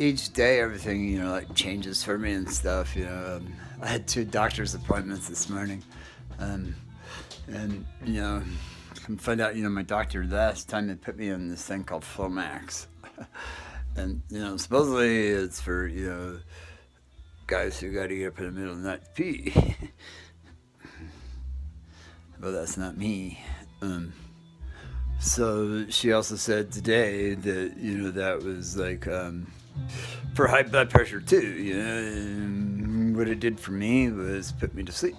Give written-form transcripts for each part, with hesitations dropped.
each day everything, like changes for me and stuff. I had 2 doctor's appointments this morning. Um, and, come find out, my doctor last time they put me on this thing called Flomax. And, supposedly it's for, guys who got to get up in the middle of the night to pee. But that's not me. So she also said today that, that was like for high blood pressure too. And what it did for me was put me to sleep.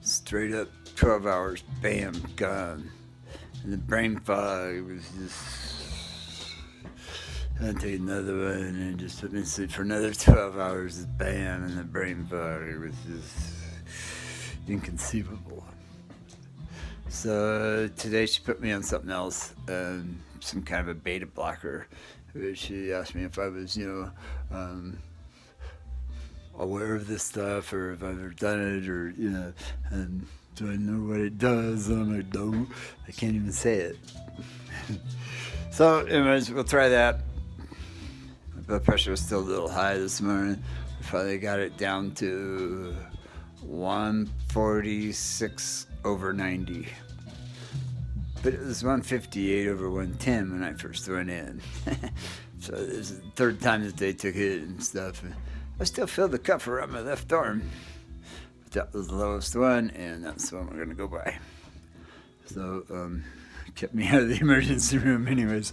Straight up 12 hours, bam, gone. And the brain fog was just, I'll take another one and just put me to sleep for another 12 hours, bam, and the brain fog, it was just inconceivable. So today she put me on something else, some kind of a beta blocker. She asked me if I was, aware of this stuff or if I've ever done it or, and do I know what it does? And I'm like, no, I can't even say it. So anyways, we'll try that. My blood pressure was still a little high this morning. We finally got it down to 146/90. But it was 158/110 when I first went in. So this is the third time that they took it and stuff. I still feel the cuff around my left arm. But that was the lowest one, and that's the one we're going to go by. So kept me out of the emergency room anyways.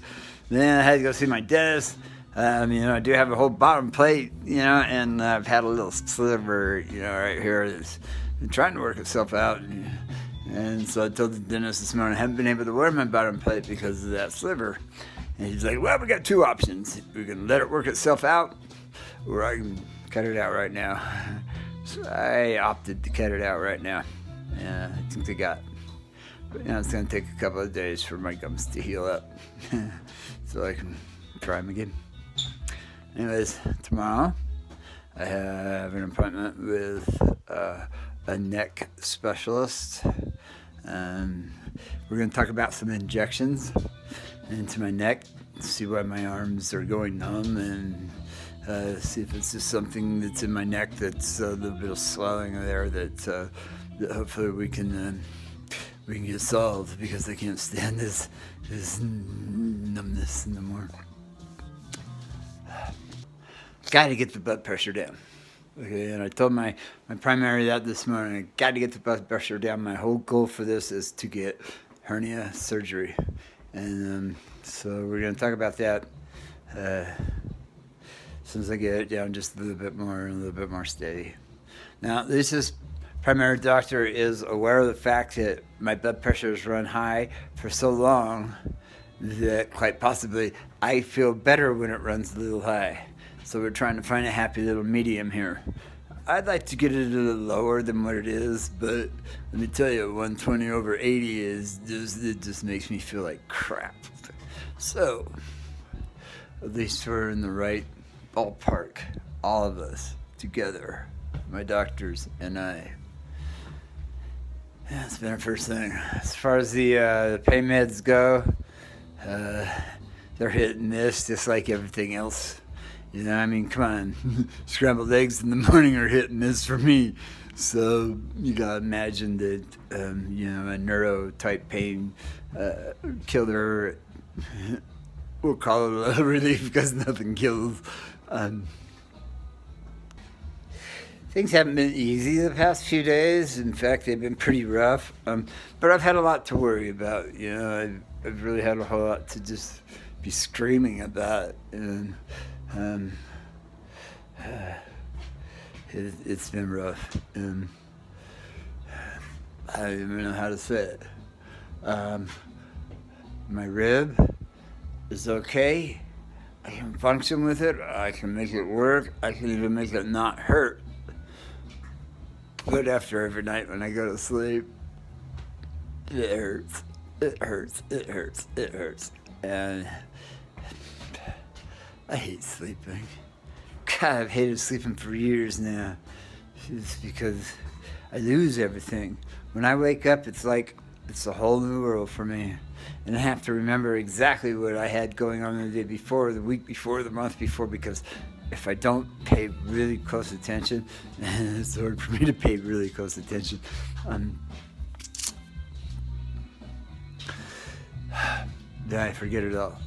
Then I had to go see my dentist. I do have a whole bottom plate, and I've had a little sliver, right here that's been trying to work itself out. And so I told the dentist this morning I haven't been able to wear my bottom plate because of that sliver. And he's like, well, we got 2 options. We can let it work itself out, or I can cut it out right now. So I opted to cut it out right now. Yeah, I think they got. But it's going to take a couple of days for my gums to heal up. So I can try them again. Anyways, tomorrow I have an appointment with a neck specialist. We're going to talk about some injections into my neck, see why my arms are going numb, and see if it's just something that's in my neck that's a little bit of swelling there that hopefully we can get solved, because I can't stand this numbness no more. Got to get the blood pressure down. Okay, and I told my primary that this morning. I got to get the blood pressure down. My whole goal for this is to get hernia surgery, and so we're going to talk about that as soon as I get it down just a little bit more steady. Now, this primary doctor is aware of the fact that my blood pressure has run high for so long that quite possibly I feel better when it runs a little high. So we're trying to find a happy little medium here. I'd like to get it a little lower than what it is, but let me tell you, 120/80 it just makes me feel like crap. So at least we're in the right ballpark, all of us together, my doctors and I. Yeah, that's been our first thing. As far as the pain meds go, they're hit and miss just like everything else. Come on. Scrambled eggs in the morning are hit and miss for me. So you gotta imagine that, a neuro-type pain killer, we'll call it a relief because nothing kills. Things haven't been easy the past few days. In fact, they've been pretty rough. But I've had a lot to worry about. I've really had a whole lot to just be screaming about. And it's been rough. And I don't even know how to say it. My rib is okay. I can function with it. I can make it work. I can even make it not hurt. But after every night when I go to sleep, it hurts. It hurts. It hurts. It hurts. And I hate sleeping. God, I've hated sleeping for years now. It's because I lose everything. When I wake up, it's like It's a whole new world for me. And I have to remember exactly what I had going on the day before, the week before, the month before, because if I don't pay really close attention, it's hard for me to pay really close attention. Then I forget it all.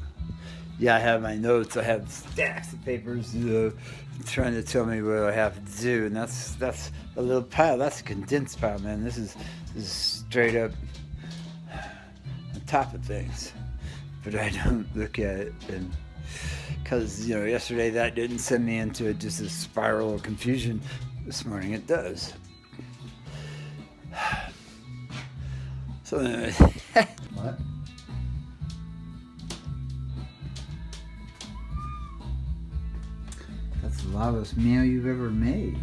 Yeah, I have my notes. I have stacks of papers, trying to tell me what I have to do, and that's a little pile. That's a condensed pile, man. This is straight up on top of things, but I don't look at it, and because yesterday that didn't send me into just a spiral of confusion. This morning it does. So anyway, what? That's the loudest meal you've ever made.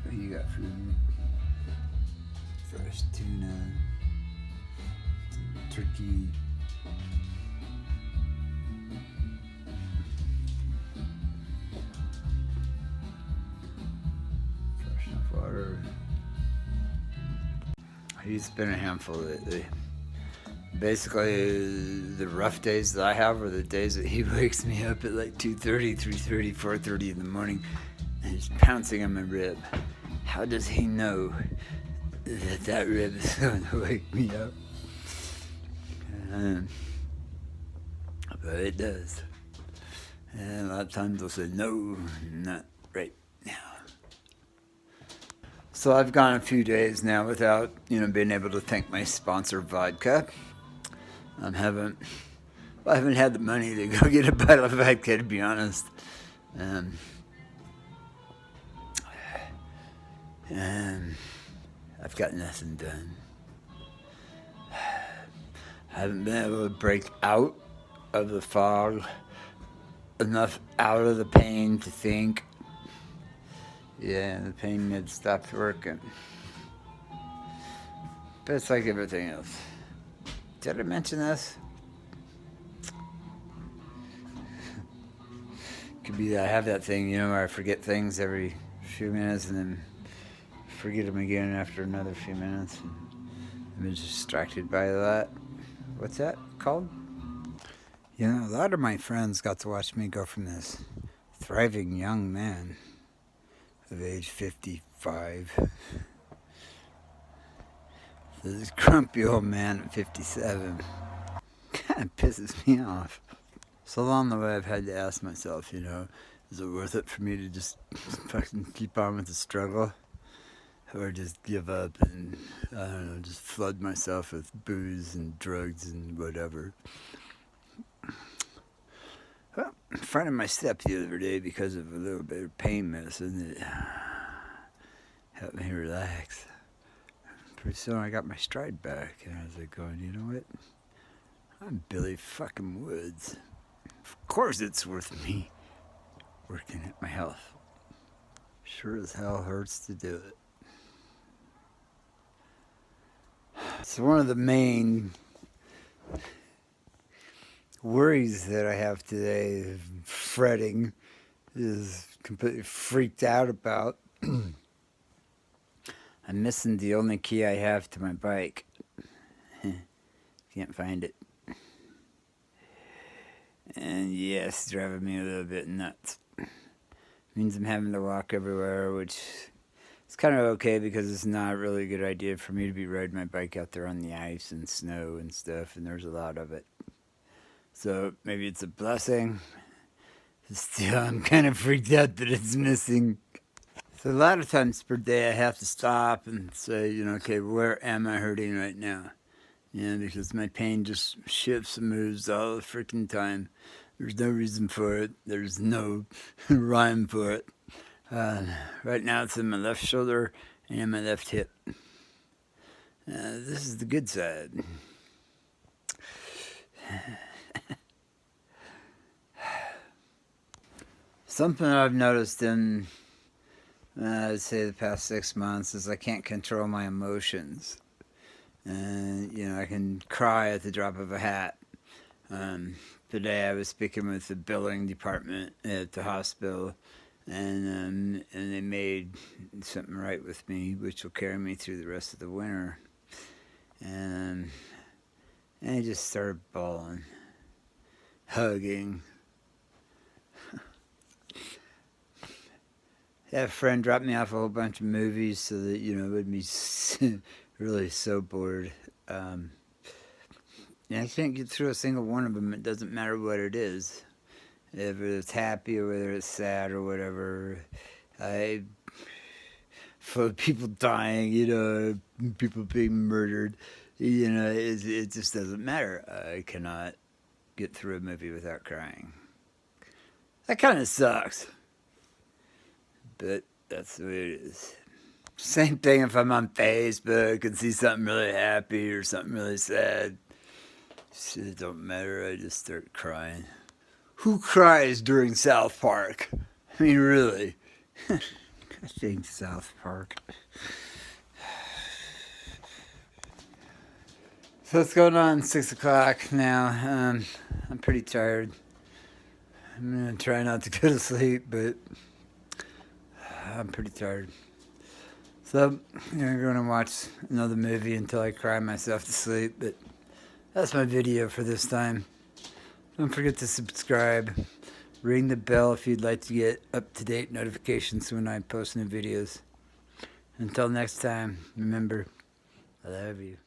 What you got for me? Fresh tuna, turkey. Fresh enough water. He's been a handful lately. Basically, the rough days that I have are the days that he wakes me up at like 2:30, 3:30, 4:30 in the morning, and he's pouncing on my rib. How does he know that rib is going to wake me up? But it does. And a lot of times I'll say, no, not right now. So I've gone a few days now without, being able to thank my sponsor, vodka. I haven't had the money to go get a bottle of vodka, to be honest. And I've got nothing done. I haven't been able to break out of the fog enough out of the pain to think. Yeah, the pain meds stopped working. But it's like everything else. Did I mention this? Could be that I have that thing, where I forget things every few minutes and then forget them again after another few minutes. And I'm distracted by that. What's that called? A lot of my friends got to watch me go from this thriving young man of age 55 to this grumpy old man at 57. Kind of pisses me off. So along the way, I've had to ask myself, is it worth it for me to just fucking keep on with the struggle? Or just give up and, I don't know, just flood myself with booze and drugs and whatever. Well, in front of my step the other day, because of a little bit of pain medicine, it helped me relax. Pretty soon I got my stride back, and I was like going, you know what? I'm Billy fucking Woods. Of course it's worth me working at my health. Sure as hell hurts to do it. So one of the main worries that I have today, fretting, is completely freaked out about. I'm missing the only key I have to my bike. Can't find it. And yes, driving me a little bit nuts. Means I'm having to walk everywhere, which is kind of okay because it's not really a good idea for me to be riding my bike out there on the ice and snow and stuff, and there's a lot of it. So maybe it's a blessing. Still, I'm kind of freaked out that it's missing. So a lot of times per day I have to stop and say, okay, where am I hurting right now? Because my pain just shifts and moves all the freaking time. There's no reason for it. There's no rhyme for it. Right now it's in my left shoulder and my left hip. This is the good side. Something I've noticed in, I'd say the past 6 months is I can't control my emotions. And, I can cry at the drop of a hat. Today I was speaking with the billing department at the hospital, and they made Something Right with Me, which will carry me through the rest of the winter. And I just started bawling, hugging. That friend dropped me off a whole bunch of movies so that, it would be really so bored. And I can't get through a single one of them. It doesn't matter what it is. Whether it's happy or whether it's sad or whatever. For people dying, people being murdered, it just doesn't matter. I cannot get through a movie without crying. That kind of sucks. But that's the way it is. Same thing if I'm on Facebook and see something really happy or something really sad. It don't matter. I just start crying. Who cries during South Park? I mean, really. I think South Park. So it's going on 6 o'clock now. I'm pretty tired. I'm going to try not to go to sleep, but I'm pretty tired. So I'm going to watch another movie until I cry myself to sleep, but that's my video for this time. Don't forget to subscribe. Ring the bell if you'd like to get up-to-date notifications when I post new videos. Until next time, remember, I love you.